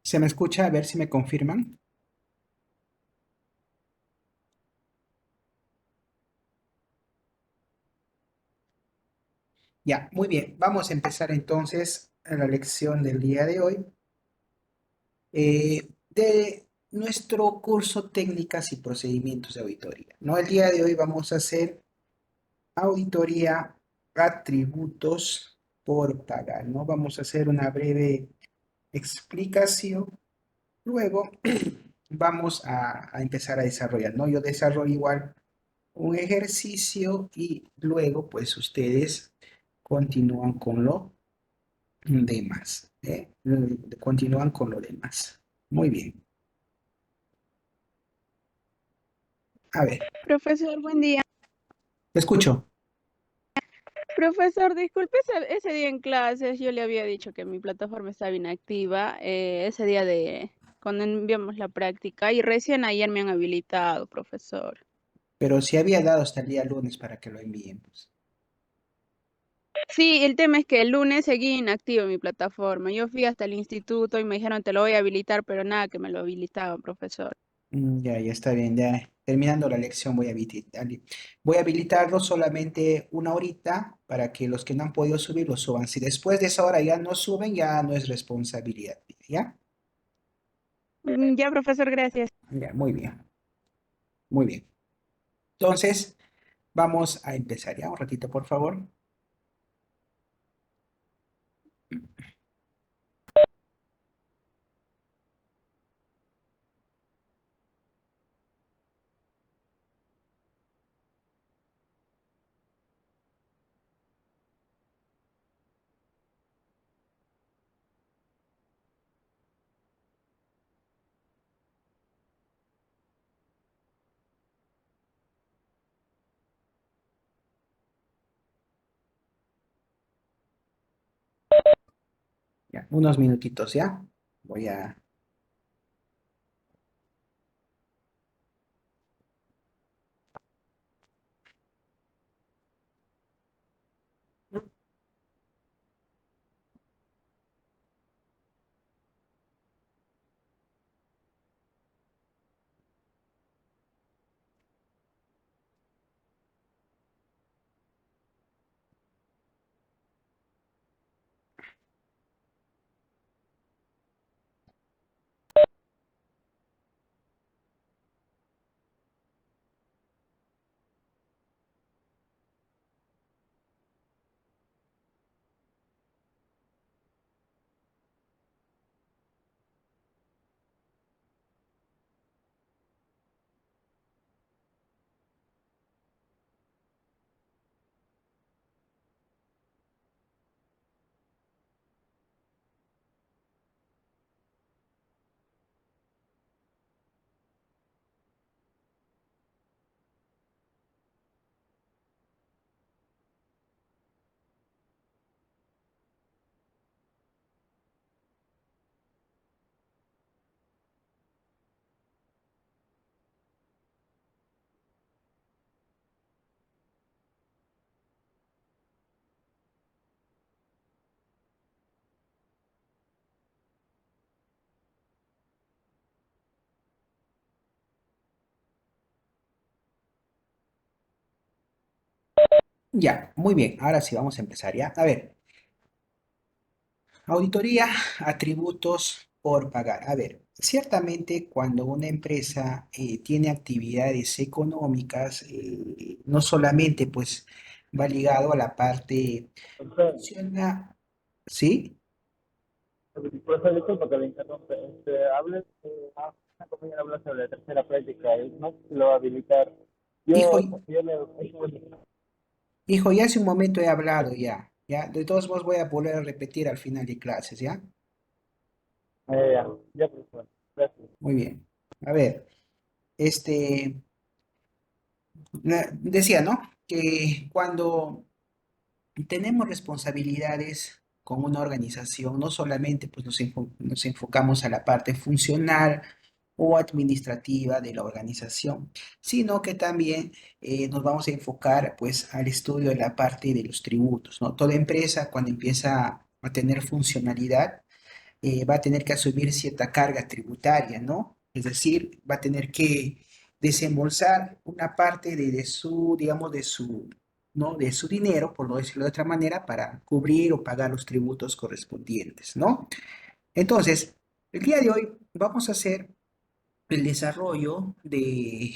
¿Se me escucha? A ver si me confirman. Ya, muy bien. Vamos a empezar entonces la lección del día de hoy de nuestro curso Técnicas y Procedimientos de Auditoría. ¿No? El día de hoy vamos a hacer auditoría atributos por pagar, ¿no? Vamos a hacer una breve explicación. Luego vamos a empezar a desarrollar, ¿no? Yo desarrollo igual un ejercicio y luego pues ustedes continúan con lo demás, ¿eh? Continúan con lo demás. Muy bien. A ver, Profesor, buen día. te escucho. Profesor, disculpe ese día en clases, yo le había dicho que mi plataforma estaba inactiva, ese día de cuando enviamos la práctica y recién ayer me han habilitado, profesor. Pero si había dado hasta el día lunes para que lo enviemos. Sí, el tema es que el lunes seguí inactiva mi plataforma. Yo fui hasta el instituto y me dijeron te lo voy a habilitar, pero nada que me lo habilitaban, profesor. Ya está bien. Ya terminando la lección voy a habilitarlo solamente una horita para que los que no han podido subir lo suban. Si después de esa hora ya no suben, ya no es responsabilidad mía, ¿ya? Ya, profesor, gracias. Ya, muy bien, muy bien. Entonces, vamos a empezar ya. Un ratito, por favor. Ya, unos minutitos, ¿ya? Voy a... Ya, muy bien. Ahora sí, vamos a empezar, ¿ya? A ver, auditoría, atributos por pagar. A ver, ciertamente cuando una empresa tiene actividades económicas, no solamente pues va ligado a la parte funciona, ¿sí? Profesor, disculpa que le interrumpe. Hable, una compañera habla sobre la tercera práctica y no lo va a habilitar. Hijo, Yo le... hijo, ya hace un momento he hablado ya, ya. De todos modos voy a volver a repetir al final de clases, ¿ya? Ya, profesor. Gracias. Muy bien. A ver, este, decía, ¿no? Que cuando tenemos responsabilidades con una organización, no solamente pues, nos enfocamos a la parte funcional o administrativa de la organización, sino que también nos vamos a enfocar pues al estudio de la parte de los tributos, ¿no? Toda empresa cuando empieza a tener funcionalidad, va a tener que asumir cierta carga tributaria, ¿no? Es decir, va a tener que desembolsar una parte de su, digamos, ¿no? De su dinero, por no decirlo de otra manera, para cubrir o pagar los tributos correspondientes, ¿no? Entonces, el día de hoy vamos a hacer el desarrollo de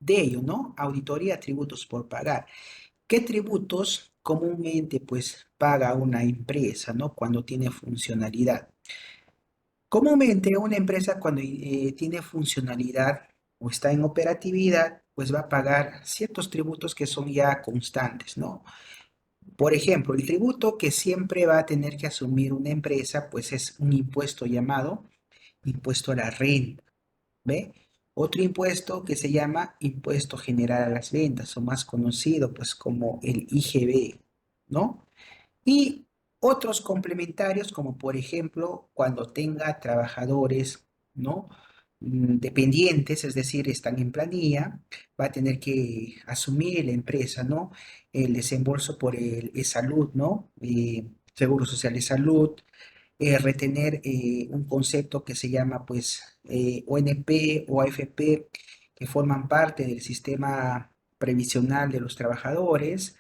ello, ¿no? Auditoría, tributos por pagar. ¿Qué tributos comúnmente pues paga una empresa, ¿no? Cuando tiene funcionalidad. Comúnmente una empresa cuando tiene funcionalidad o está en operatividad, pues va a pagar ciertos tributos que son ya constantes, ¿no? Por ejemplo, el tributo que siempre va a tener que asumir una empresa, pues es un impuesto llamado impuesto a la renta, ¿ve? Otro impuesto que se llama impuesto general a las ventas, o más conocido pues como el IGB, ¿no? Y otros complementarios, como por ejemplo, cuando tenga trabajadores, ¿no? Dependientes, es decir, están en planilla, va a tener que asumir la empresa, ¿no? El desembolso por el salud, ¿no? Seguro Social de Salud, retener un concepto que se llama, pues, ONP o AFP, que forman parte del sistema previsional de los trabajadores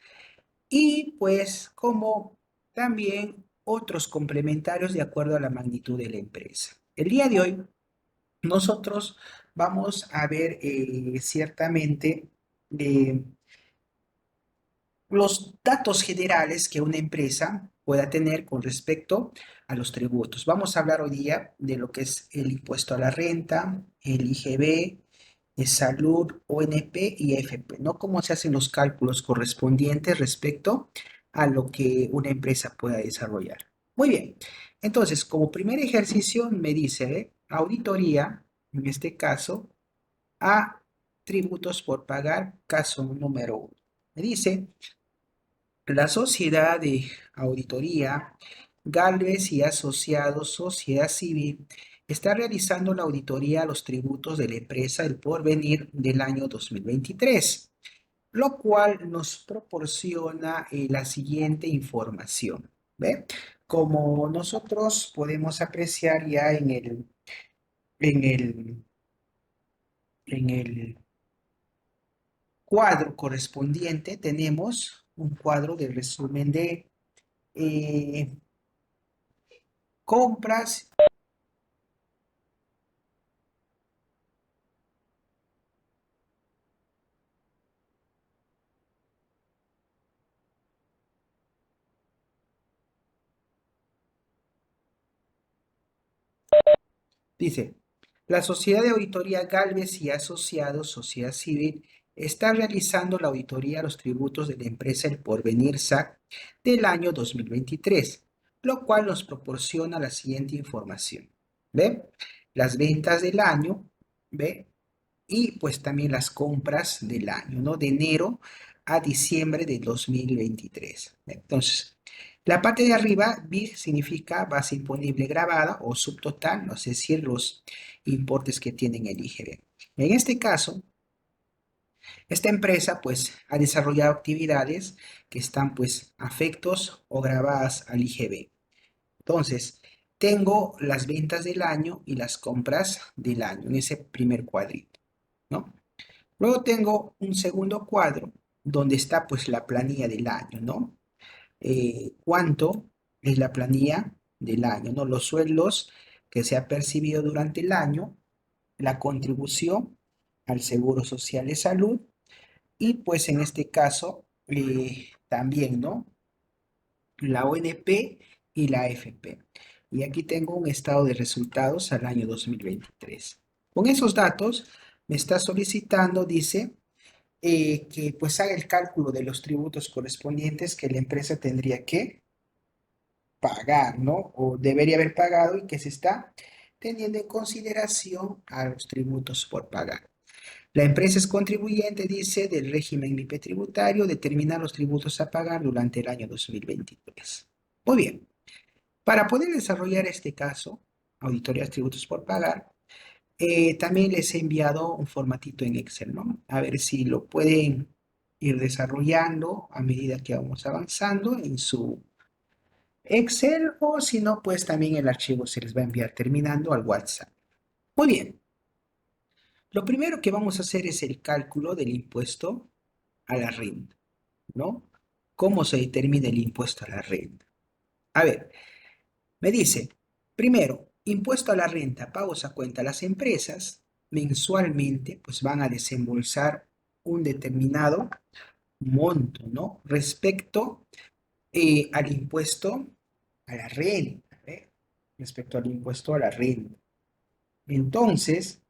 y pues como también otros complementarios de acuerdo a la magnitud de la empresa. El día de hoy nosotros vamos a ver ciertamente eh, los datos generales que una empresa pueda tener con respecto a los tributos. Vamos a hablar hoy día de lo que es el impuesto a la renta, el IGB, salud, ONP y AFP, ¿no? Cómo se hacen los cálculos correspondientes respecto a lo que una empresa pueda desarrollar. Muy bien, entonces, como primer ejercicio me dice auditoría, en este caso, a tributos por pagar, caso número 1. Me dice la sociedad de auditoría, Galvez y Asociados, Sociedad Civil, está realizando la auditoría a los tributos de la empresa El Porvenir del año 2023, lo cual nos proporciona la siguiente información. ¿Ve? Como nosotros podemos apreciar ya en el, en el cuadro correspondiente, tenemos un cuadro de resumen de eh, compras. Dice, la Sociedad de Auditoría Galvez y Asociados, Sociedad Civil, está realizando la auditoría a los tributos de la empresa El Porvenir SAC del año 2023, lo cual nos proporciona la siguiente información. ¿Ve? Las ventas del año, ¿ve? Y pues también las compras del año, ¿no? De enero a diciembre de 2023. Entonces, la parte de arriba, BIG, significa base imponible grabada o subtotal, no sé si los importes que tienen el IGB. En este caso, esta empresa pues ha desarrollado actividades que están pues afectos o grabadas al IGB. Entonces, tengo las ventas del año y las compras del año en ese primer cuadrito, ¿no? Luego tengo un segundo cuadro donde está pues la planilla del año, ¿no? ¿Cuánto es la planilla del año, ¿no? Los sueldos que se ha percibido durante el año, la contribución al Seguro Social de Salud y pues en este caso también, ¿no? La ONP y la AFP. Y aquí tengo un estado de resultados al año 2023. Con esos datos me está solicitando, dice, que pues haga el cálculo de los tributos correspondientes que la empresa tendría que pagar, ¿no? O debería haber pagado y que se está teniendo en consideración a los tributos por pagar. La empresa es contribuyente, dice, del régimen MIPE tributario, determina los tributos a pagar durante el año 2023. Muy bien. Para poder desarrollar este caso, auditoría de tributos por pagar, también les he enviado un formatito en Excel, ¿no? A ver si lo pueden ir desarrollando a medida que vamos avanzando Excel o si no, pues también el archivo se les va a enviar terminando al WhatsApp. Muy bien. Lo primero que vamos a hacer es el cálculo del impuesto a la renta, ¿no? ¿Cómo se determina el impuesto a la renta? A ver, me dice, primero, impuesto a la renta, pagos a cuenta. Las empresas mensualmente pues van a desembolsar un determinado monto, ¿no? Respecto al impuesto a la renta, ¿eh? Respecto al impuesto a la renta. Entonces,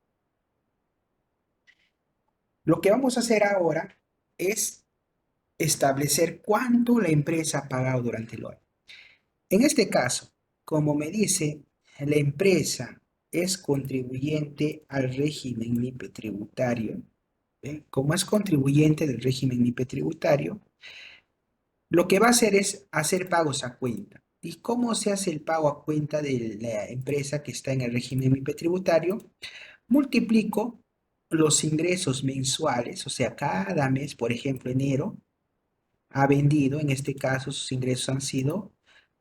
lo que vamos a hacer ahora es establecer cuánto la empresa ha pagado durante el año. En este caso, como me dice, la empresa es contribuyente al régimen MIPE tributario. ¿Eh? Como es contribuyente del régimen MIPE tributario, lo que va a hacer es hacer pagos a cuenta. ¿Y cómo se hace el pago a cuenta de la empresa que está en el régimen MIPE tributario? Multiplico los ingresos mensuales, o sea, cada mes, por ejemplo, enero, ha vendido, en este caso sus ingresos han sido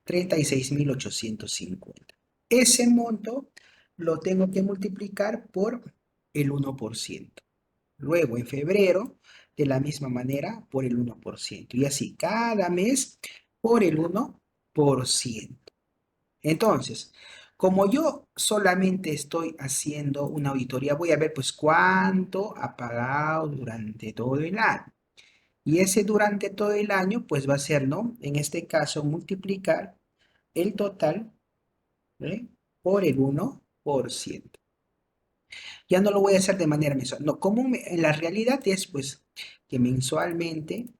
36.850. Ese monto lo tengo que multiplicar por el 1%. Luego en febrero, de la misma manera, por el 1%. Y así cada mes por el 1%. Entonces, como yo solamente estoy haciendo una auditoría, voy a ver pues cuánto ha pagado durante todo el año. Y ese durante todo el año, pues va a ser, ¿no? En este caso, multiplicar el total, ¿eh? Por el 1%. Ya no lo voy a hacer de manera mensual. No, en la realidad es, pues, que mensualmente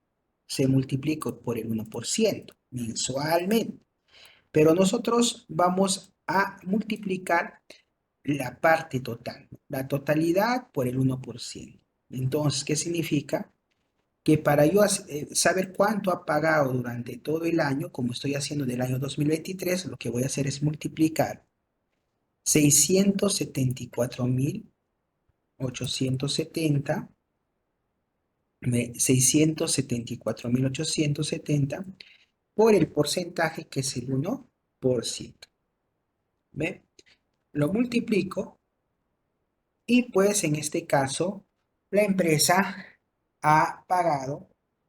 se multiplica por el 1%, mensualmente. Pero nosotros vamos a multiplicar la parte total, la totalidad por el 1%. Entonces, ¿qué significa? Que para yo saber cuánto ha pagado durante todo el año, como estoy haciendo del año 2023, lo que voy a hacer es multiplicar 674.870, 674.870 por el porcentaje que es el 1%. ¿Ve? Lo multiplico y pues en este caso la empresa ha pagado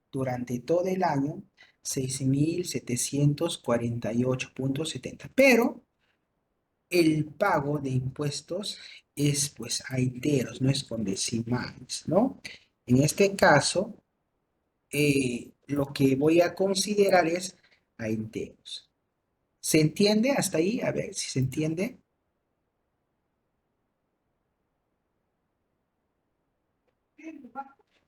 durante todo el año 6.748.70, pero el pago de impuestos es pues a enteros, no es con decimales, ¿no? En este caso, lo que voy a considerar es a enteros. ¿Se entiende hasta ahí? A ver si se entiende.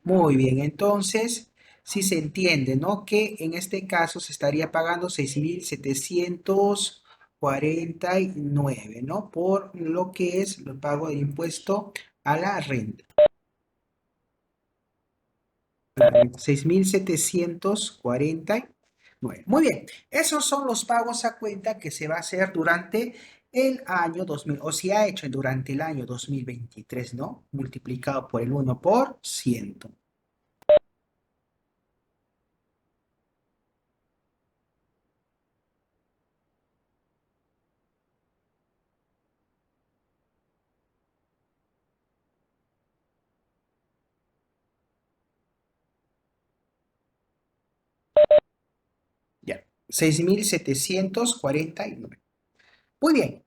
Muy bien, entonces, si se entiende, ¿no? Que en este caso se estaría pagando 6.749, ¿no? Por lo que es el pago de impuesto a la renta. 6.749. Muy bien, esos son los pagos a cuenta que se va a hacer durante el año 2000, o se ha hecho durante el año 2023, ¿no? Multiplicado por el 1%. Ya, 6.749. Muy bien,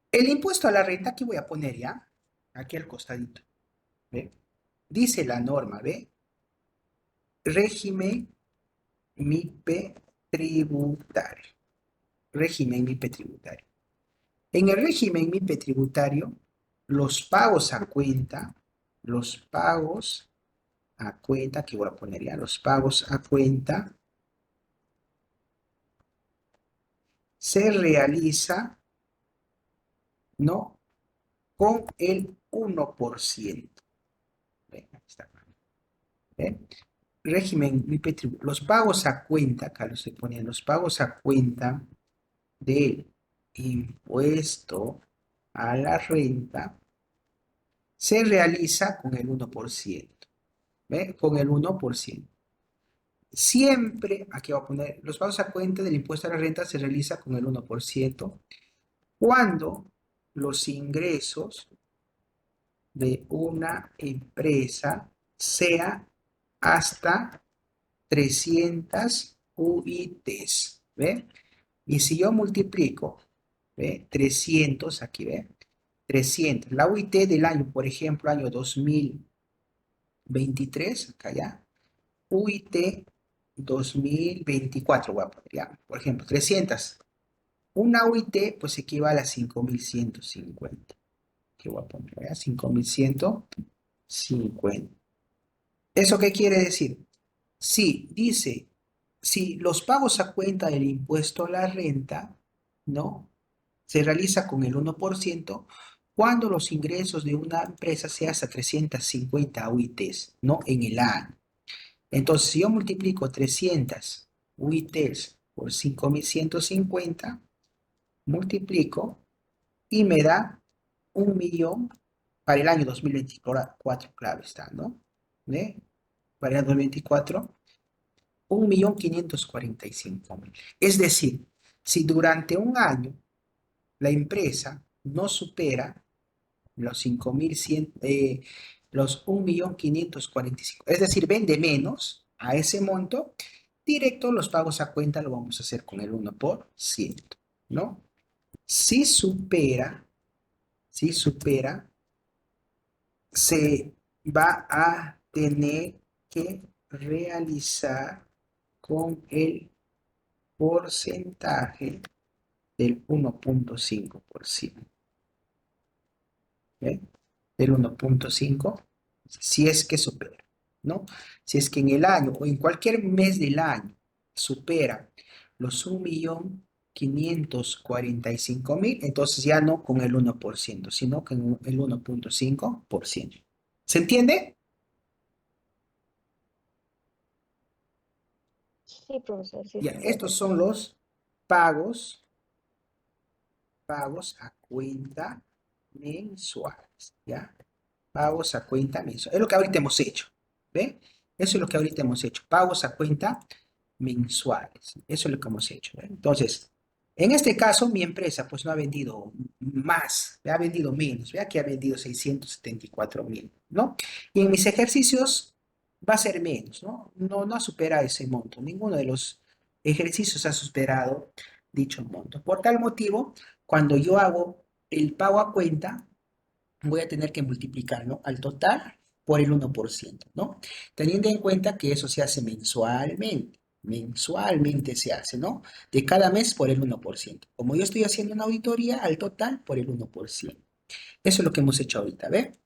el impuesto a la renta, aquí voy a poner ya, aquí al costadito, ¿ve? Dice la norma, ¿ve? Régimen MIPE tributario. Régimen MIPE tributario. En el régimen MIPE tributario, los pagos a cuenta, aquí voy a poner ya, los pagos a cuenta se realiza, ¿no? Con el 1%. Ven, aquí está. ¿Ven? Régimen MIPE tributario. Los pagos a cuenta, acá lo estoy poniendo, los pagos a cuenta del impuesto a la renta se realiza con el 1%. ¿Ve? Con el 1%. Siempre, aquí voy a poner, los pagos a cuenta del impuesto a la renta se realiza con el 1% cuando los ingresos de una empresa sea hasta 300 UITs, ¿ve? Y si yo multiplico, ¿ve? 300, aquí, ¿ve? 300, la UIT del año, por ejemplo, año 2023, acá ya, UIT 2024, voy a poner ya, por ejemplo, 300. Una UIT, pues equivale a 5150, que voy a poner, ¿ya? 5150. ¿Eso qué quiere decir? Sí, dice, si los pagos a cuenta del impuesto a la renta, ¿no? Se realiza con el 1% cuando los ingresos de una empresa sean hasta 350 UITs, ¿no? En el año. Entonces, si yo multiplico 300 UITs por 5150, multiplico y me da 1.000.000 para el año 2024, claro está, ¿no? ¿Ve? Para el año 2024. 1.545.000. Es decir, si durante un año la empresa no supera los 5.100, los 1.545.000, es decir, vende menos a ese monto, directo los pagos a cuenta lo vamos a hacer con el 1%, ¿no? Si supera, se va a tener que realizar con el porcentaje del 1.5%. ¿Eh? Del 1.5, si es que supera, ¿no? Si es que en el año o en cualquier mes del año supera los 1.545.000, entonces ya no con el 1%, sino con el 1.5%. ¿Se entiende? Sí, profesor, sí Ya, se estos entiende. son los pagos a cuenta mensuales, ¿ya? Pagos a cuenta mensual. Es lo que ahorita hemos hecho, ¿ve? Eso es lo que ahorita hemos hecho, pagos a cuenta mensuales. Eso es lo que hemos hecho, ¿ve? Entonces, en este caso, mi empresa pues no ha vendido más, ha vendido menos, vea que ha vendido 674.000, ¿no? Y en mis ejercicios va a ser menos, ¿no? No ha superado ese monto. Ninguno de los ejercicios ha superado dicho monto. Por tal motivo, cuando yo hago el pago a cuenta, voy a tener que multiplicarlo al total por el 1%, ¿no? Teniendo en cuenta que eso se hace mensualmente se hace, ¿no? De cada mes por el 1%. Como yo estoy haciendo una auditoría, al total por el 1%. Eso es lo que hemos hecho ahorita, ¿ve?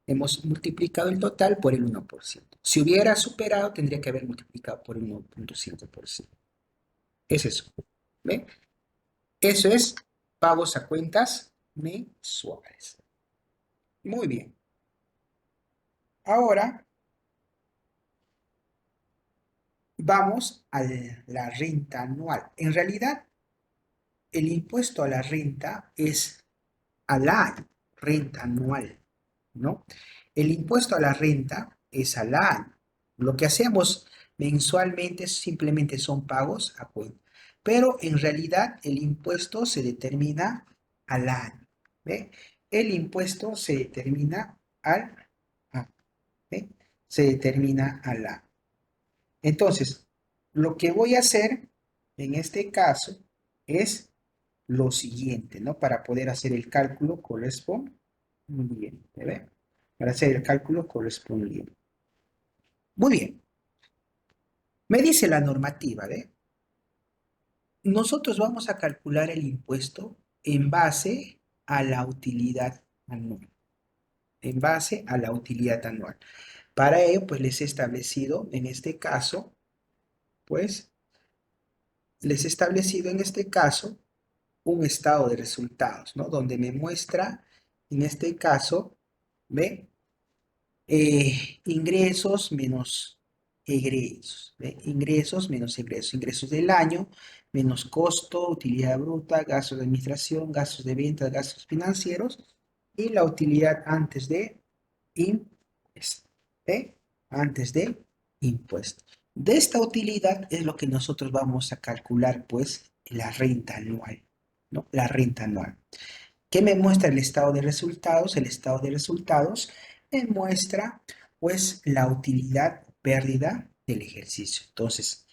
Hemos multiplicado el total por el 1%. Si hubiera superado, tendría que haber multiplicado por el 1.5%. Es eso, ¿ve? Eso es pagos a cuentas mensuales. Muy bien. Ahora vamos a la renta anual. En realidad, el impuesto a la renta es al año, renta anual, ¿no? El impuesto a la renta es al año. Lo que hacemos mensualmente simplemente son pagos a cuenta. Pero en realidad el impuesto se determina al año, ¿ve? El impuesto se determina al año, ¿ve? Se determina al año. Entonces, lo que voy a hacer en este caso es lo siguiente, ¿no? Para poder hacer el cálculo correspondiente, ¿ve? Para hacer el cálculo correspondiente. Muy bien. Me dice la normativa, ¿ve? Nosotros vamos a calcular el impuesto en base a la utilidad anual. En base a la utilidad anual. Para ello, pues les he establecido, en este caso, un estado de resultados, ¿no? Donde me muestra, en este caso, ¿ve? Ingresos menos egresos, ¿ve? Ingresos menos egresos. Ingresos del año menos costo, utilidad bruta, gastos de administración, gastos de venta, gastos financieros y la utilidad antes de impuesto, ¿ve? Antes de impuesto. De esta utilidad es lo que nosotros vamos a calcular, pues, la renta anual, ¿no? La renta anual. ¿Qué me muestra el estado de resultados? El estado de resultados me muestra, pues, la utilidad pérdida del ejercicio. Entonces,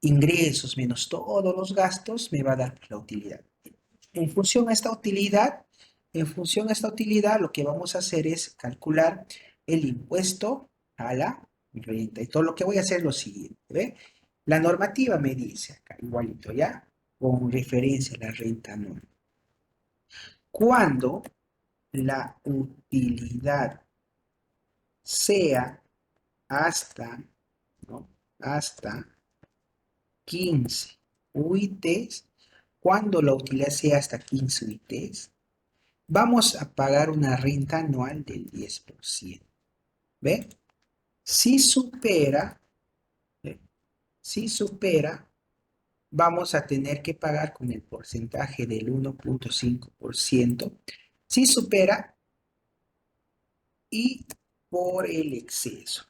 ingresos menos todos los gastos me va a dar la utilidad. En función a esta utilidad, lo que vamos a hacer es calcular el impuesto a la renta. Y todo lo que voy a hacer es lo siguiente, ¿ve? La normativa me dice acá, igualito, ¿ya? Con referencia a la renta anual. Cuando la utilidad sea hasta, ¿no? Hasta 15 UITs, cuando la utilidad sea hasta 15 UITs, vamos a pagar una renta anual del 10%. ¿Ve? Si supera, ¿ve? Si supera, vamos a tener que pagar con el porcentaje del 1.5%. Si supera y por el exceso.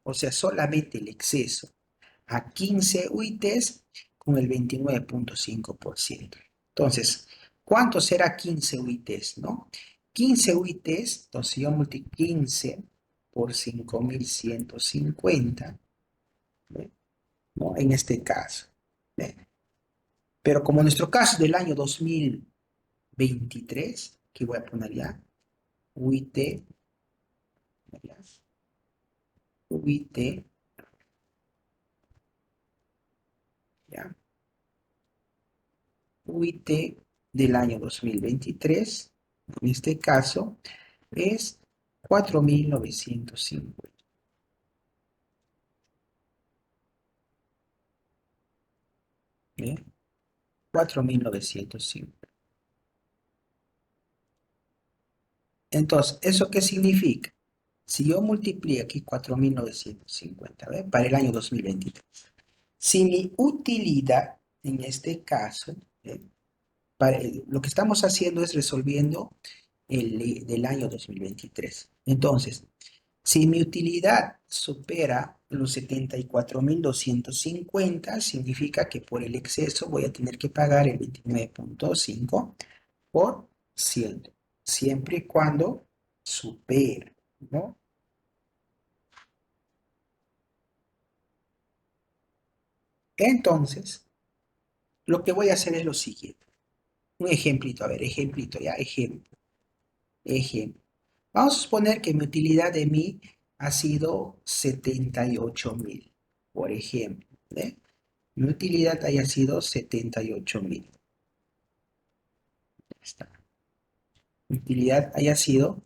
O sea, solamente el exceso a 15 UITs con el 29.5%. Entonces, ¿cuánto será 15 UITs, no? 15 UITs, entonces yo multiplico 15 por 5.150, ¿no? En este caso. ¿Ve? Pero como nuestro caso del año 2023, que voy a poner ya, UIT, UIT, ya, UIT del año 2023, en este caso, es 4.950. ¿Bien? 4.950. Entonces, ¿eso qué significa? Si yo multiplico aquí 4.950, ¿ve? Para el año 2023. Si mi utilidad, en este caso, lo que estamos haciendo es resolviendo del año 2023. Entonces, si mi utilidad supera los 74.250, significa que por el exceso voy a tener que pagar el 29.5%, siempre y cuando supere, ¿no? Entonces, lo que voy a hacer es lo siguiente. Un ejemplito, a ver, ejemplito, ya, ejemplo. Vamos a suponer que mi utilidad de mí ha sido 78.000, por ejemplo, ¿eh? Mi utilidad haya sido 78.000. Está. Mi utilidad haya sido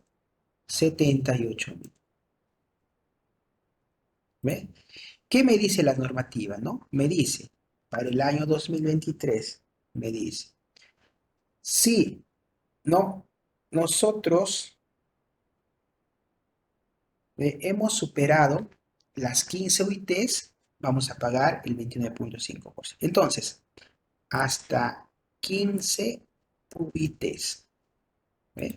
78.000. ¿Ve? ¿Qué me dice la normativa, no? Me dice, para el año 2023, me dice, si no, nosotros hemos superado las 15 UITs, vamos a pagar el 29.5%. Entonces, hasta 15 UITs. ¿Ve?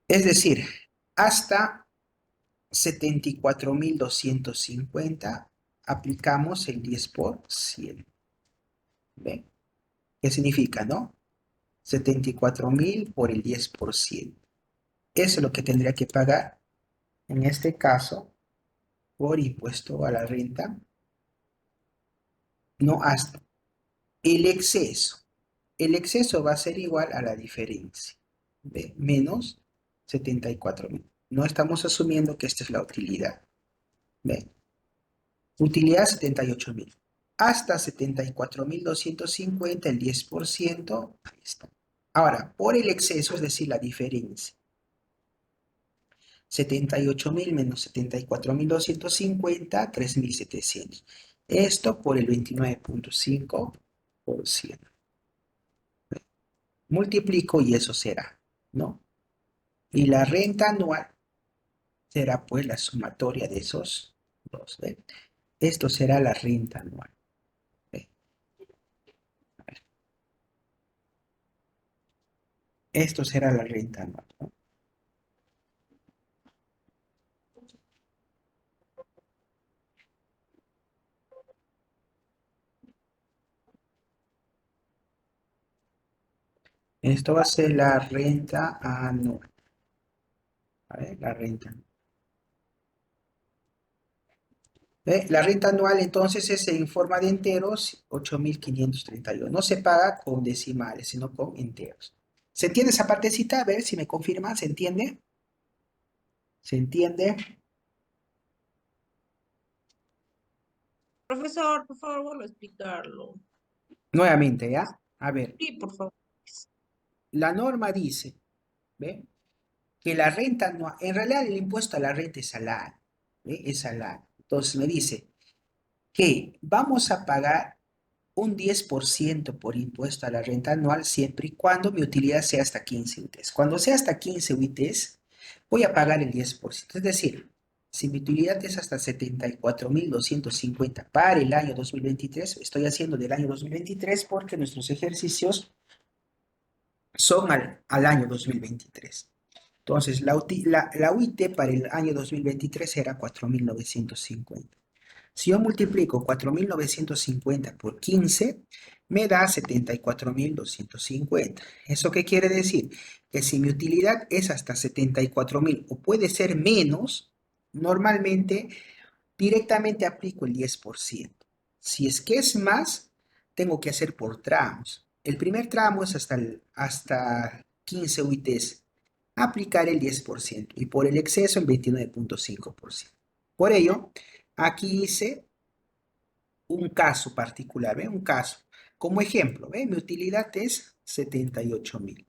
Es decir, hasta 74.250 aplicamos el 10%. ¿Ve? ¿Qué significa, no? 74.000 por el 10%. Eso es lo que tendría que pagar, en este caso, por impuesto a la renta, no hasta el exceso. El exceso va a ser igual a la diferencia, ¿ve? Menos 74.000. No estamos asumiendo que esta es la utilidad, ¿ve? Utilidad 78.000. Hasta 74.250, el 10%, ahí está. Ahora, por el exceso, es decir, la diferencia. 78.000 menos 74.250, 3.700. Esto por el 29.5%. Multiplico y eso será, ¿no? Y la renta anual será pues la sumatoria de esos dos, ¿ve? Esto será la renta anual, ¿ve? Esto será la renta anual, ¿no? Esto va a ser la renta anual. A ver, la renta. La renta anual entonces es en forma de enteros, 8.531. No se paga con decimales, sino con enteros. ¿Se entiende esa partecita? A ver si me confirma, ¿se entiende? ¿Se entiende? Profesor, por favor, vuelva a explicarlo. Nuevamente, ¿ya? A ver, Sí, por favor. la norma dice, ¿ve? Que la renta anual, en realidad el impuesto a la renta es al año, ¿ve? Es al año. Entonces me dice que vamos a pagar un 10% por impuesto a la renta anual siempre y cuando mi utilidad sea hasta 15 UITs. Cuando sea hasta 15 UITs, voy a pagar el 10%. Es decir, si mi utilidad es hasta 74.250 para el año 2023, estoy haciendo del año 2023 porque nuestros ejercicios son al año 2023. Entonces, la UIT para el año 2023 era 4.950. Si yo multiplico 4.950 por 15, me da 74.250. ¿Eso qué quiere decir? Que si mi utilidad es hasta 74.000 o puede ser menos, normalmente directamente aplico el 10%. Si es que es más, tengo que hacer por tramos. El primer tramo es hasta 15 UITs. Aplicar el 10% y por el exceso el 29.5%. Por ello, aquí hice un caso particular, ¿ve? Un caso. Como ejemplo, ¿ve? Mi utilidad es 78.000.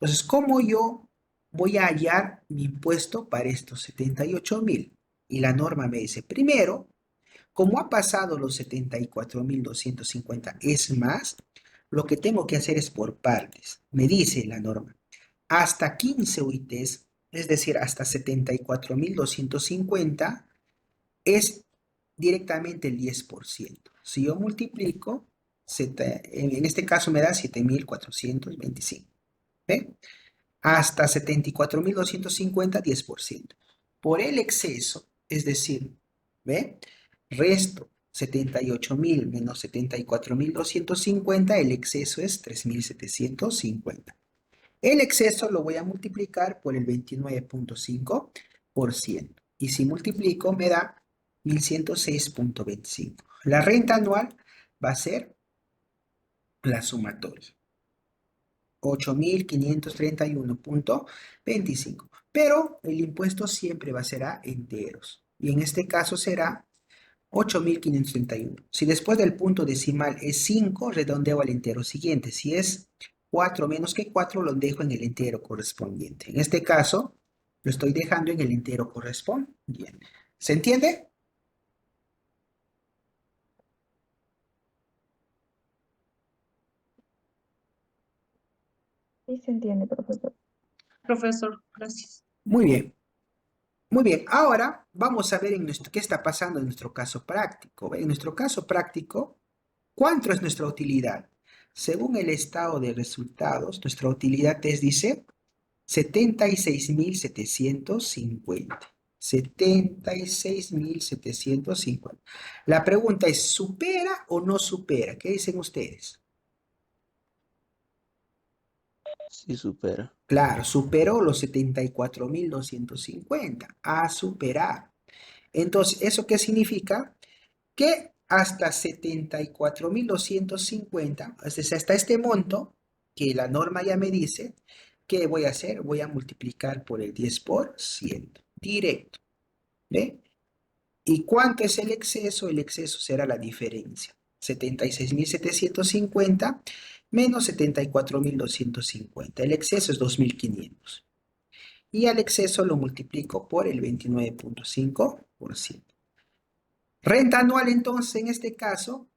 Entonces, ¿cómo yo voy a hallar mi impuesto para estos 78.000? Y la norma me dice, primero, como ha pasado los 74.250 es más, lo que tengo que hacer es por partes. Me dice la norma, hasta 15 UITs, es decir, hasta 74.250 es directamente el 10%. Si yo multiplico, en este caso me da 7.425. ¿Ve? Hasta 74.250, 10%. Por el exceso, es decir, ¿ve? Resto 78.000 menos 74.250, el exceso es 3.750. El exceso lo voy a multiplicar por el 29.5%. Y si multiplico me da 1.106.25. La renta anual va a ser la sumatoria. 8.531.25. Pero el impuesto siempre va a ser a enteros. Y en este caso será 8.531. Si después del punto decimal es 5, redondeo al entero siguiente. Si es 4 menos que 4, lo dejo en el entero correspondiente. En este caso, lo estoy dejando en el entero correspondiente. ¿Se entiende? Sí se entiende, profesor. Profesor, gracias. Muy bien. Muy bien. Ahora vamos a ver qué está pasando en nuestro caso práctico. En nuestro caso práctico, ¿cuánto es nuestra utilidad? Según el estado de resultados, nuestra utilidad es, dice, 76.750. 76.750. La pregunta es, ¿supera o no supera? ¿Qué dicen ustedes? Sí supera. Claro, superó los 74.250. A superar. Entonces, ¿eso qué significa? Que hasta 74.250, es decir, hasta este monto, que la norma ya me dice, ¿qué voy a hacer? Voy a multiplicar por el 10%, directo, ¿ve? ¿Y cuánto es el exceso? El exceso será la diferencia. 76.750 menos 74.250. El exceso es 2.500. Y al exceso lo multiplico por el 29.5%. Renta anual entonces en este caso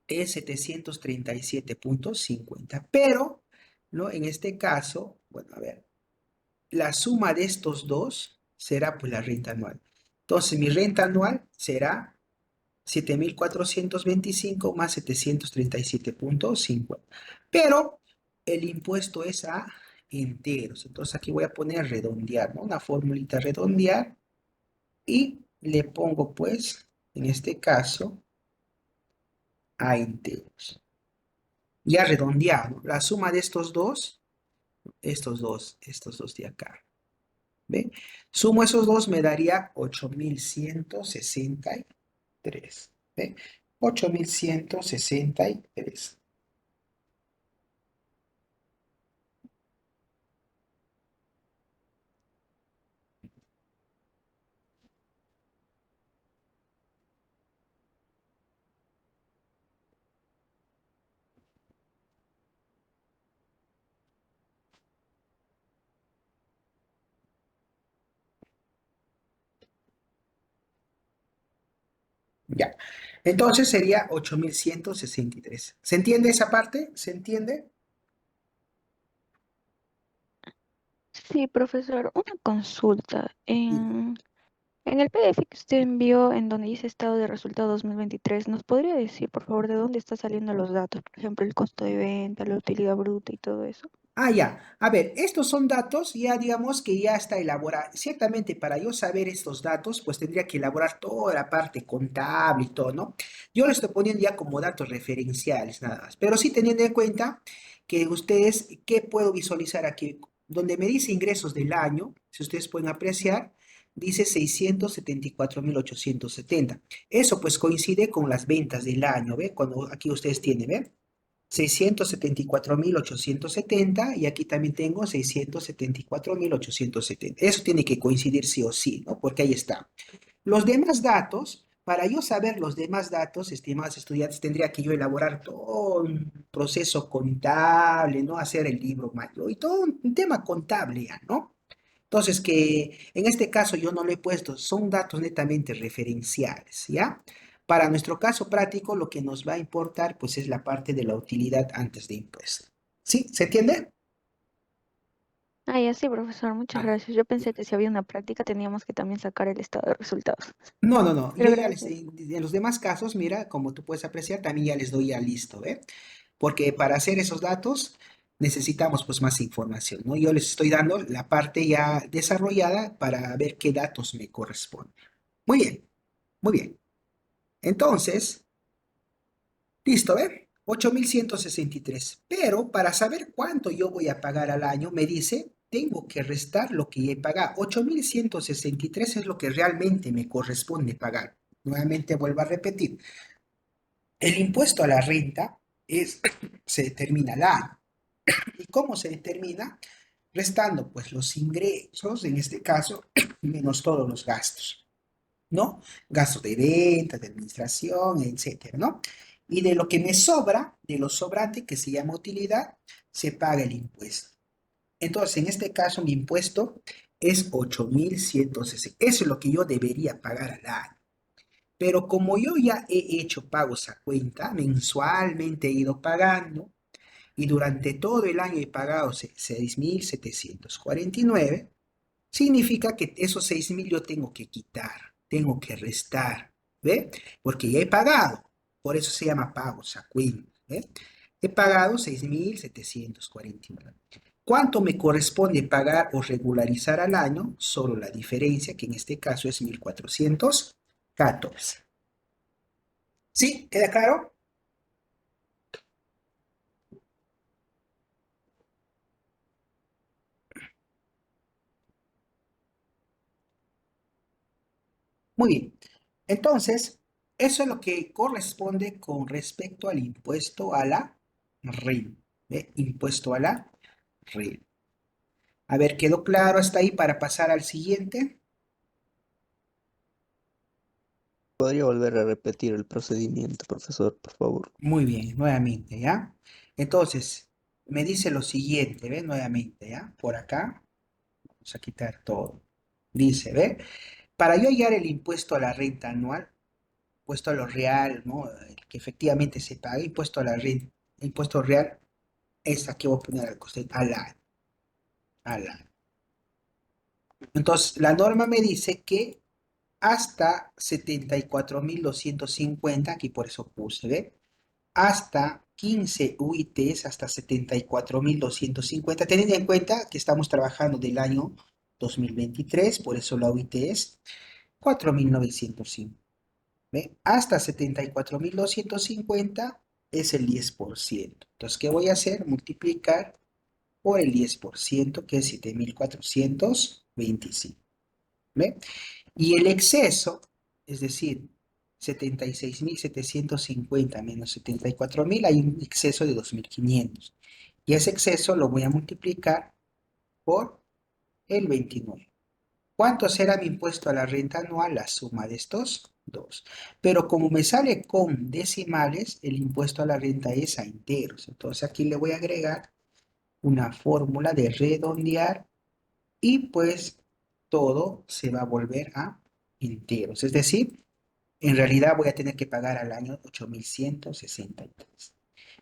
es 737.50. Pero, ¿no? En este caso, bueno, a ver, la suma de estos dos será pues la renta anual. Entonces mi renta anual será 7.425 más 737.50. Pero el impuesto es a enteros. Entonces aquí voy a poner redondear, ¿no? Una formulita redondear y le pongo pues, en este caso, a enteros. ya redondeado, ¿no? La suma de estos dos de acá. ¿Ve? Sumo esos dos, me daría 8.163. ¿Ve? 8.163. Ya. Entonces sería 8.163. ¿Se entiende esa parte? ¿Se entiende? Sí, profesor, una consulta. Dime. En el PDF que usted envió, en donde dice estado de resultado 2023, ¿nos podría decir, por favor, de dónde están saliendo los datos? Por ejemplo, el costo de venta, la utilidad bruta y todo eso. Ah, ya. A ver, estos son datos, ya digamos que ya está elaborado. Ciertamente, para yo saber estos datos, pues tendría que elaborar toda la parte contable y todo, ¿no? Yo lo estoy poniendo ya como datos referenciales, nada más. Pero sí teniendo en cuenta que ustedes, ¿qué puedo visualizar aquí? Donde me dice ingresos del año, si ustedes pueden apreciar, dice 674.870. Eso pues coincide con las ventas del año, ¿ve? Cuando aquí ustedes tienen, ¿ve? 674.870 y aquí también tengo 674.870. Eso tiene que coincidir sí o sí, ¿no? Porque ahí está. Los demás datos, para yo saber los demás datos, estimados estudiantes, tendría que yo elaborar todo un proceso contable, ¿no? Hacer el libro macro y todo un tema contable ya, ¿no? Entonces, que en este caso yo no lo he puesto, son datos netamente referenciales, ¿ya? Para nuestro caso práctico, lo que nos va a importar, pues, es la parte de la utilidad antes de impuesto. ¿Sí? ¿Se entiende? Ah, ya sí, profesor, muchas Ah, gracias. Yo pensé ya. que si había una práctica teníamos que también sacar el estado de resultados. No, no, no. Pero Yo ya les, gracias. en los demás casos, mira, como tú puedes apreciar, también ya les doy ya listo, ¿ve? Porque para hacer esos datos necesitamos pues más información, ¿no? Yo les estoy dando la parte ya desarrollada para ver qué datos me corresponden. Muy bien, muy bien. Entonces, listo, ¿ve? 8.163. Pero para saber cuánto yo voy a pagar al año, me dice, tengo que restar lo que he pagado. 8.163 es lo que realmente me corresponde pagar. Nuevamente vuelvo a repetir. El impuesto a la renta se determina al año. ¿Y cómo se determina? Restando pues los ingresos, en este caso, menos todos los gastos. ¿No? Gastos de venta, de administración, etcétera, ¿no? Y de lo que me sobra, de lo sobrante que se llama utilidad, se paga el impuesto. Entonces, en este caso, mi impuesto es 8.160. Eso es lo que yo debería pagar al año. Pero como yo ya he hecho pagos a cuenta, mensualmente he ido pagando, y durante todo el año he pagado 6.749. Significa que esos 6.000 yo tengo que quitar, tengo que restar, ¿ve? Porque ya he pagado, por eso se llama pagos a cuenta, ¿ve? He pagado 6.749. ¿Cuánto me corresponde pagar o regularizar al año? Solo la diferencia, que en este caso es 1.414. ¿Sí? ¿Queda claro? Muy bien. Entonces, eso es lo que corresponde con respecto al impuesto a la renta. ¿Ve? Impuesto a la renta. A ver, ¿quedó claro hasta ahí para pasar al siguiente? ¿Podría volver a repetir el procedimiento, profesor, por favor? Muy bien, nuevamente, ¿ya? Entonces, me dice lo siguiente, ¿ve? Nuevamente, ¿ya? Por acá, vamos a quitar todo. Dice, ¿ve? Para yo hallar el impuesto a la renta anual, impuesto a lo real, ¿no? El que efectivamente se paga, impuesto a la renta, impuesto real, es aquí voy a poner al costado, al año. Entonces, la norma me dice que hasta 74.250, aquí por eso puse, ¿ve? Hasta 15 UITs, hasta 74.250, teniendo en cuenta que estamos trabajando del año 2023, por eso la UIT es 4.905. ¿Ve? Hasta 74.250 es el 10%. Entonces, ¿qué voy a hacer? Multiplicar por el 10%, que es 7.425. ¿Ve? Y el exceso, es decir, 76.750 menos 74.000, hay un exceso de 2.500. Y ese exceso lo voy a multiplicar por el 29. ¿Cuánto será mi impuesto a la renta anual? La suma de estos dos. Pero como me sale con decimales, el impuesto a la renta es a enteros. Entonces aquí le voy a agregar una fórmula de redondear y pues todo se va a volver a enteros. Es decir, en realidad voy a tener que pagar al año 8.163.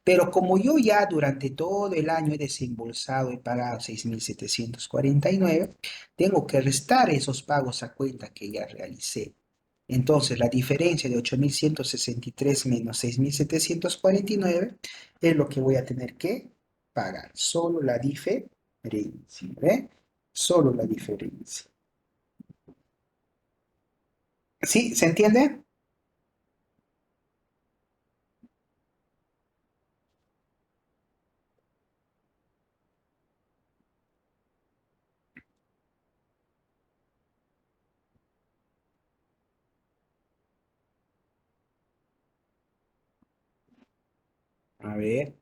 Pero como yo ya durante todo el año he desembolsado, he pagado 6.749, tengo que restar esos pagos a cuenta que ya realicé. Entonces, la diferencia de 8.163 menos 6.749 es lo que voy a tener que pagar. Solo la diferencia, ¿ve? Solo la diferencia. ¿Sí? ¿Se entiende? A ver,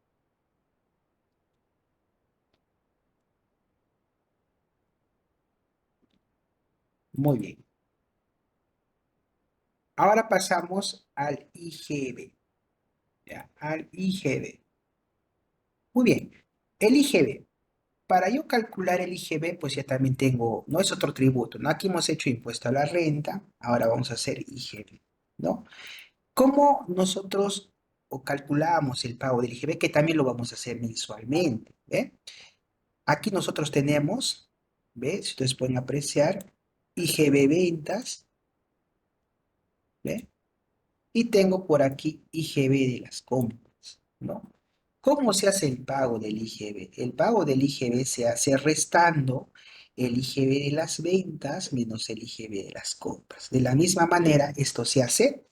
muy bien. Ahora pasamos al IGB. ¿Ya? Al IGB. Muy bien. El IGB. Para yo calcular el IGB, pues ya también tengo, no es otro tributo, ¿no? Aquí hemos hecho impuesto a la renta, ahora vamos a hacer IGB, ¿no? ¿Cómo nosotros o calculamos el pago del IGB? Que también lo vamos a hacer mensualmente, ¿ve? Aquí nosotros tenemos, ¿ve? Si ustedes pueden apreciar, IGB ventas, ¿ve? Y tengo por aquí IGB de las compras, ¿no? ¿Cómo se hace el pago del IGB? El pago del IGB se hace restando el IGB de las ventas menos el IGB de las compras. De la misma manera, esto se hace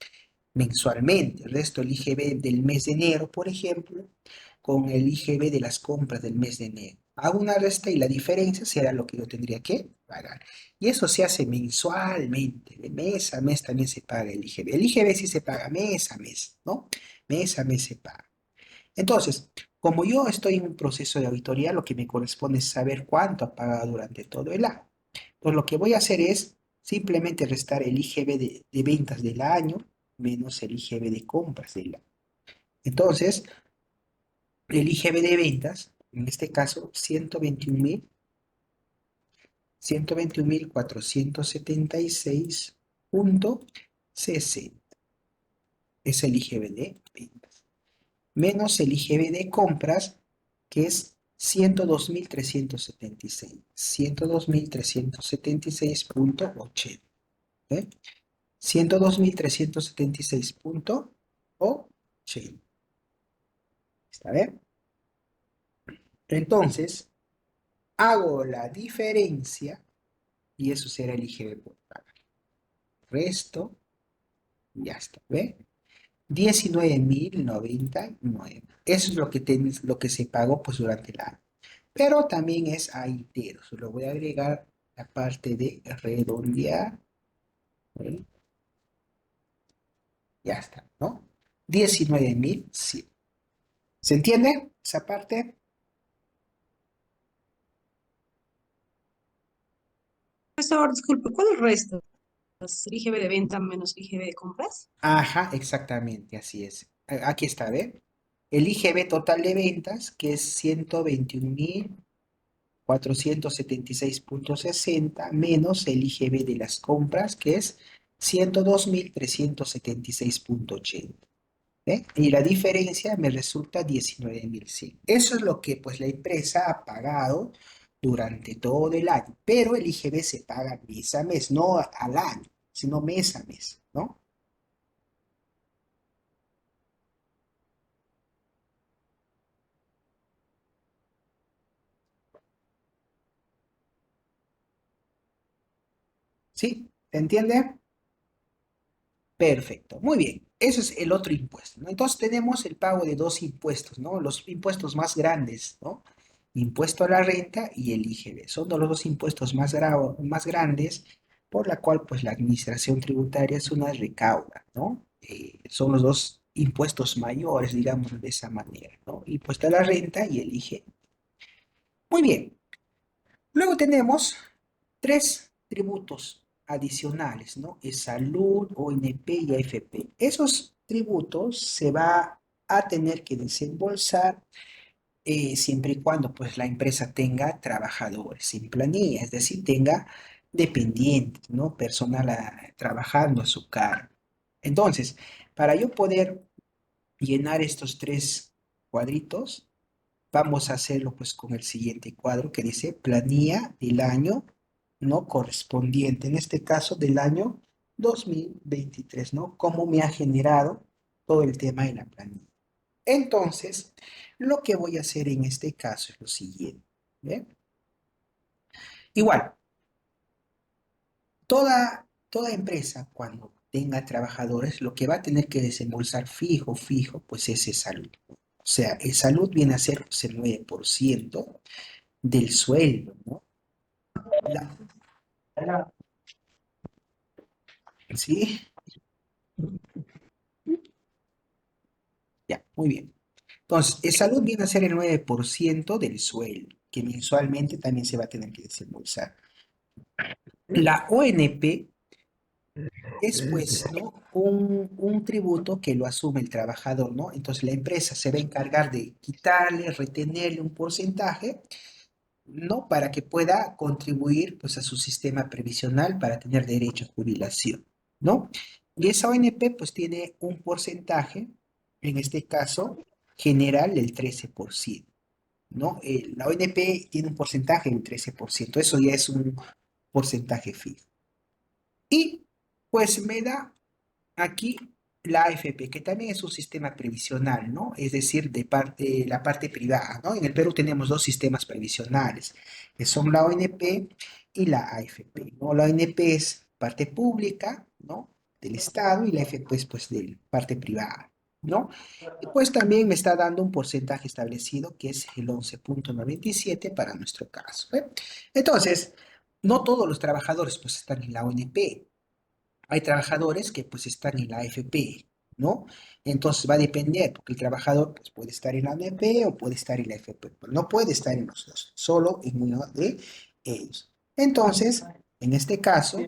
mensualmente. Resto el IGB del mes de enero, por ejemplo, con el IGB de las compras del mes de enero. Hago una resta y la diferencia será lo que yo tendría que pagar. Y eso se hace mensualmente. De mes a mes también se paga el IGB. El IGB sí se paga mes a mes, ¿no? Mes a mes se paga. Entonces, como yo estoy en un proceso de auditoría, lo que me corresponde es saber cuánto ha pagado durante todo el año. Entonces, lo que voy a hacer es simplemente restar el IGB de ventas del año menos el IGB de compras del año. Entonces, el IGB de ventas, en este caso, 121.476.60 es el IGB de ventas. Menos el IGB de compras, que es 102.376. 102.376.80. ¿Eh? 102.376.80. ¿Está bien? Entonces, hago la diferencia y eso será el IGB por pagar. Resto, ya está, ¿ve? 19.099. Eso es lo que se pagó pues durante el año. Pero también es a enteros. Lo voy a agregar la parte de redondear. ¿Ve? Ya está, ¿no? 19.100. ¿Se entiende esa parte? Profesor, disculpe, ¿cuál es el resto? ¿El IGB de venta menos IGB de compras? Ajá, exactamente, así es. Aquí está, ¿ve? El IGB total de ventas, que es 121.476.60 menos el IGB de las compras, que es 102.376.80. ¿Ve? Y la diferencia me resulta 19.100. Eso es lo que pues la empresa ha pagado durante todo el año. Pero el IGB se paga mes a mes, no al año, sino mes a mes, ¿no? ¿Sí? ¿Se entiende? Perfecto, muy bien. Eso es el otro impuesto, ¿no? Entonces tenemos el pago de dos impuestos, ¿no? Los impuestos más grandes, ¿no? Impuesto a la renta y el IGB. Son los dos impuestos más grandes por la cual pues la administración tributaria es una recauda, ¿no? Son los dos impuestos mayores, digamos de esa manera, ¿no? Impuesto a la renta y el IGB. Muy bien. Luego tenemos tres tributos adicionales, ¿no? Es salud, ONP y AFP. Esos tributos se va a tener que desembolsar siempre y cuando pues la empresa tenga trabajadores en planilla, es decir, tenga dependientes, ¿no? Personal trabajando a su cargo. Entonces, para yo poder llenar estos tres cuadritos, vamos a hacerlo pues con el siguiente cuadro que dice planilla del año no correspondiente, en este caso del año 2023, ¿no? Cómo me ha generado todo el tema de la planilla. Entonces, lo que voy a hacer en este caso es lo siguiente, ¿bien? Igual, toda empresa cuando tenga trabajadores, lo que va a tener que desembolsar fijo, pues es salud. O sea, el salud viene a ser pues, el 9% del sueldo, ¿no? La- ¿Sí? Ya, muy bien. Entonces, el salud viene a ser el 9% del sueldo, que mensualmente también se va a tener que desembolsar. La ONP es, pues, ¿no? Un tributo que lo asume el trabajador, ¿no? Entonces, la empresa se va a encargar de quitarle, retenerle un porcentaje, ¿no? Para que pueda contribuir, pues, a su sistema previsional para tener derecho a jubilación, ¿no? Y esa ONP, pues, tiene un porcentaje, en este caso, general del 13%, ¿no? La ONP tiene un porcentaje del 13%, eso ya es un porcentaje fijo. Y, pues, me da aquí la AFP, que también es un sistema previsional, ¿no? Es decir, la parte privada, ¿no? En el Perú tenemos dos sistemas previsionales, que son la ONP y la AFP, ¿no? La ONP es parte pública, ¿no? Del Estado y la AFP es, pues, de parte privada, ¿no? Y pues también me está dando un porcentaje establecido que es el 11,97 para nuestro caso, ¿eh? Entonces, no todos los trabajadores, pues, están en la ONP. Hay trabajadores que pues están en la AFP, ¿no? Entonces va a depender, porque el trabajador pues, puede estar en la AFP o puede estar en la AFP, pero no puede estar en los dos, solo en uno de ellos. Entonces, en este caso,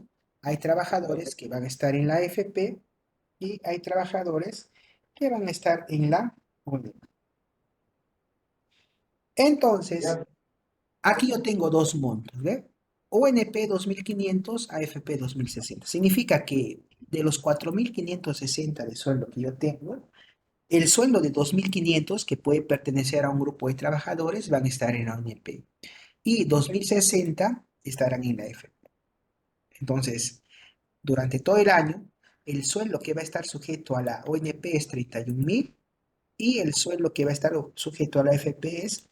hay trabajadores que van a estar en la AFP y hay trabajadores que van a estar en la ONP. Entonces, aquí yo tengo dos montos, ¿ve? ONP 2500, AFP 2060. Significa que de los 4560 de sueldo que yo tengo, el sueldo de 2500 que puede pertenecer a un grupo de trabajadores van a estar en la ONP y 2060 estarán en la AFP. Entonces, durante todo el año, el sueldo que va a estar sujeto a la ONP es 31.000 y el sueldo que va a estar sujeto a la AFP es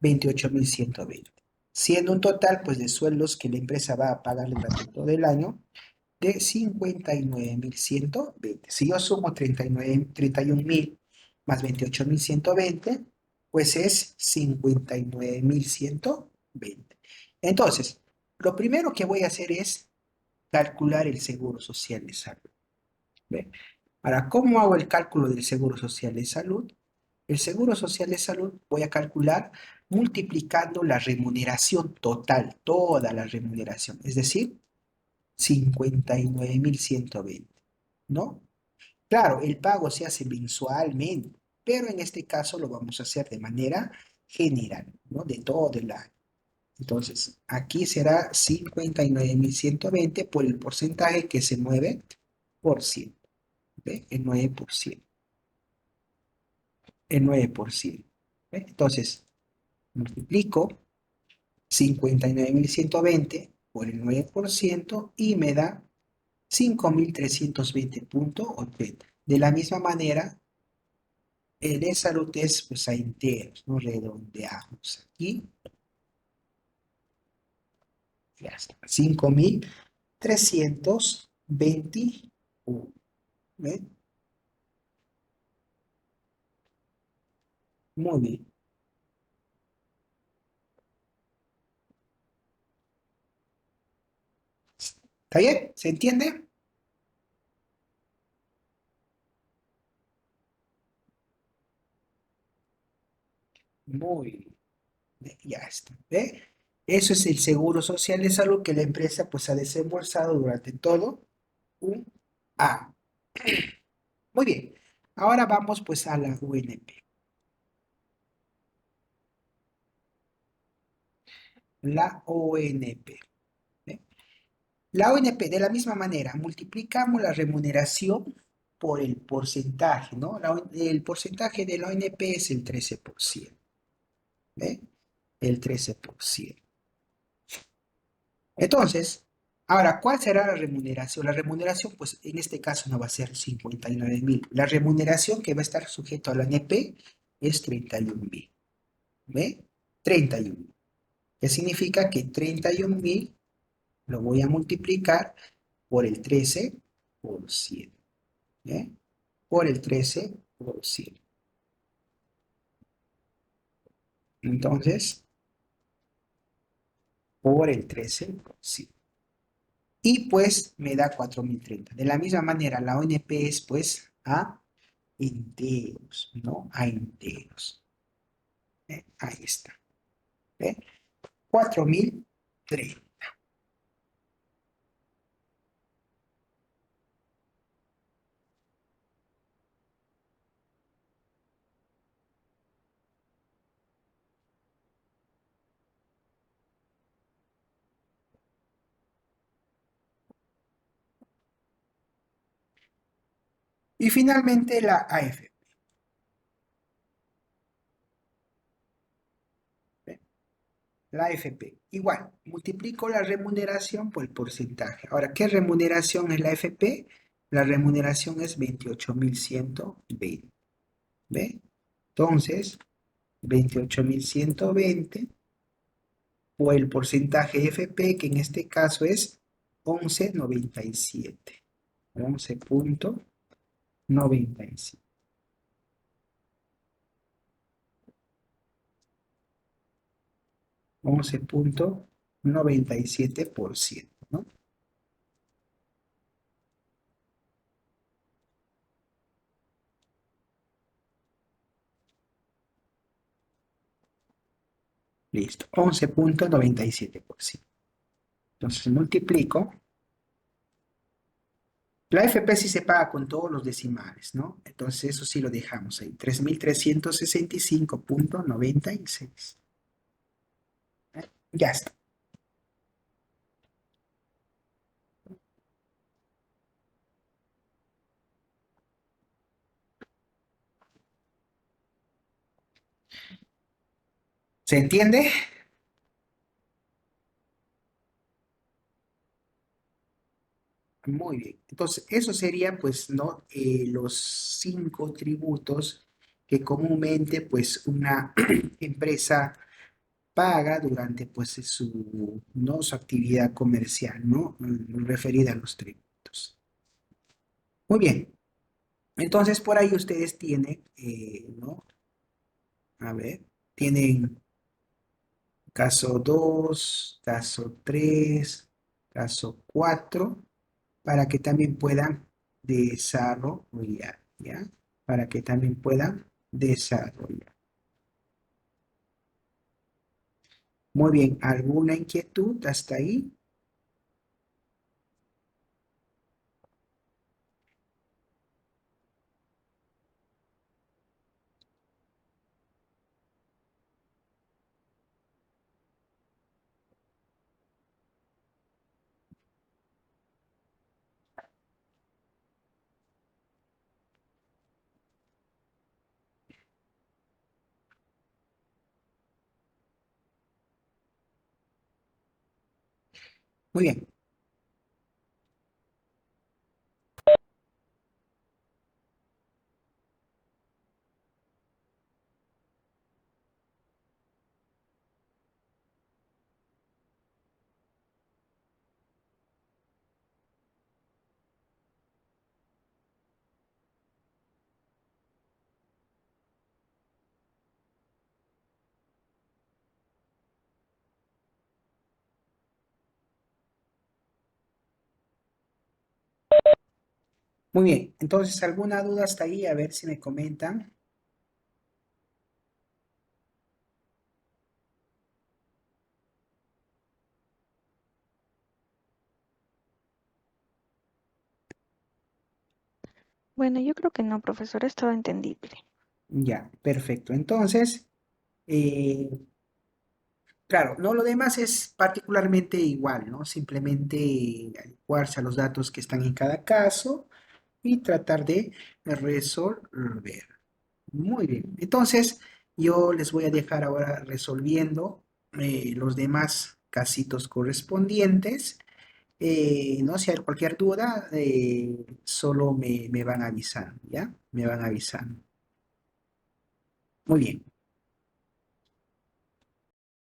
28.120, siendo un total pues de sueldos que la empresa va a pagar durante todo el año de 59.120. Si yo sumo 31.000 más 28.120, pues es 59.120. Entonces, lo primero que voy a hacer es calcular el seguro social de salud. ¿Ve? Ahora, ¿cómo hago el cálculo del seguro social de salud? El seguro social de salud voy a calcular multiplicando la remuneración total, toda la remuneración, es decir, 59.120, ¿no? Claro, el pago se hace mensualmente, pero en este caso lo vamos a hacer de manera general, ¿no? De todo el año. Entonces, aquí será 59.120 por el porcentaje que es el 9%, ¿ve? El 9%. El 9%. ¿Ve? Entonces, multiplico 59.120 por el 9% y me da 5.320,80. De la misma manera, el de salud es pues a enteros, ¿no? Redondeamos aquí. Ya está. 5.321. ¿Ve? Muy bien. ¿Está bien? ¿Se entiende? Muy bien. Ya está. ¿Ve? Eso es el seguro social, es algo que la empresa pues ha desembolsado durante todo un año. Muy bien. Ahora vamos pues a la UNP. La ONP. ¿Ve? La ONP, de la misma manera, multiplicamos la remuneración por el porcentaje, ¿no? El porcentaje de la ONP es el 13%, ¿ve? El 13%. Entonces, ahora, ¿cuál será la remuneración? La remuneración, pues en este caso no va a ser 59.000. La remuneración que va a estar sujeto a la ONP es 31.000, ¿ve? 31.000. ¿Qué significa? Que 31.000 lo voy a multiplicar por el 13%. ¿Eh? Por el 13%. Entonces, por el 13%. Y pues me da 4.030. De la misma manera, la ONP es pues a enteros, ¿no? A enteros. Ahí está. ¿Eh? 4.030. Y finalmente la AFP. ¿Ve? La AFP. Igual, multiplico la remuneración por el porcentaje. Ahora, ¿qué remuneración es la AFP? La remuneración es 28.120. ¿Ve? Entonces, 28.120 o el porcentaje FP, que en este caso es 11,97. 11,97. 11,97%, ¿no? Listo, 11,97%. Entonces multiplico. La FP sí se paga con todos los decimales, ¿no? Entonces eso sí lo dejamos ahí. 3.365,96. Ya está. ¿Se entiende? Muy bien. Entonces, eso sería, pues, ¿no? Los 5 tributos que comúnmente, pues, una empresa paga durante, pues, ¿no? Su actividad comercial, ¿no? Referida a los tributos. Muy bien. Entonces, por ahí ustedes tienen, ¿no? A ver, tienen caso 2, caso 3, caso 4, para que también puedan desarrollar, ¿ya? Para que también puedan desarrollar. Muy bien, ¿alguna inquietud hasta ahí? Muy bien. Muy bien, entonces, ¿alguna duda hasta ahí? A ver si me comentan. Bueno, yo creo que no, profesor, estaba entendible. Ya, perfecto. Entonces, eh, claro, no, lo demás es particularmente igual, ¿no? Simplemente adecuarse a los datos que están en cada caso y tratar de resolver. Muy bien. Entonces, yo les voy a dejar ahora resolviendo los demás casitos correspondientes. No, si hay cualquier duda, solo me van avisando, ¿ya? Me van avisando. Muy bien.